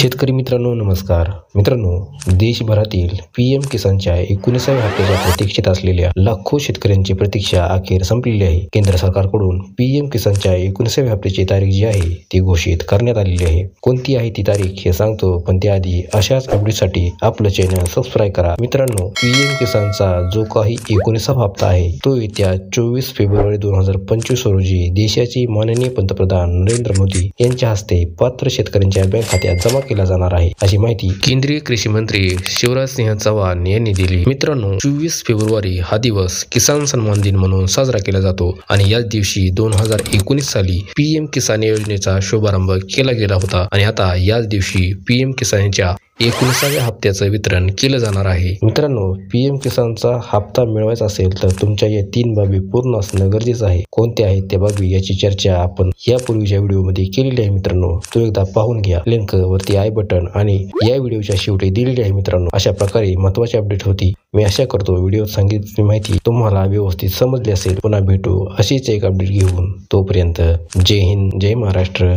शेतकरी मित्रांनो नमस्कार. मित्रांनो, देशभरातील पीएम किसानच्या 19व्या हप्त्याच्या प्रतीक्षेत असलेल्या लाखो शेतकऱ्यांची प्रतीक्षा अखेर संपलेली आहे. केंद्र सरकारकडून पीएम किसानच्या 19व्या हप्त्याची तारीख जी आहे ती घोषित करण्यात आलेली आहे. कोणती आहे ती तारीख हे सांगतो, पण त्याआधी अशाच अपडेटसाठी आपलं चॅनल सबस्क्राईब करा. मित्रांनो, पीएम किसानचा जो काही 19वा हप्ता आहे तो येत्या 24 फेब्रुवारी 2025 रोजी देशाचे माननीय पंतप्रधान नरेंद्र मोदी यांच्या हस्ते पात्र शेतकऱ्यांच्या बँक खात्यात जमा केला जाणार आहे, अशी माहिती केंद्रीय कृषी मंत्री शिवराज सिंह चौहान यांनी दिली. मित्रांनो, 24 फेब्रुवारी हा दिवस किसान सन्मान दिन म्हणून साजरा केला जातो आणि याच दिवशी 2019 साली पीएम किसान योजनेचा शुभारंभ केला गेला होता आणि आता याच दिवशी पीएम किसानच्या 19व्या हप्त्याचं वितरण केलं जाणार आहे. मित्रांनो, पीएम किसानचा हप्ता मिळवायचा असेल तर तुमच्या या 3 बाबी पूर्ण असणं गरजेचं आहे. कोणत्या आहेत त्या बाबी याची चर्चा आपण यापूर्वीच्या व्हिडिओमध्ये केलेली आहे. मित्रांनो, तो एकदा पाहून घ्या. लिंक वरती आय बटन आणि या व्हिडिओच्या शेवटी दिलेली आहे. मित्रांनो, अशा प्रकारे महत्त्वाची अपडेट होती. मी आशा करतो व्हिडिओत सांगितलेली माहिती तुम्हाला व्यवस्थित समजली असेल. पुन्हा भेटू अशीच एक अपडेट घेऊन. तोपर्यंत जय हिंद, जय महाराष्ट्र,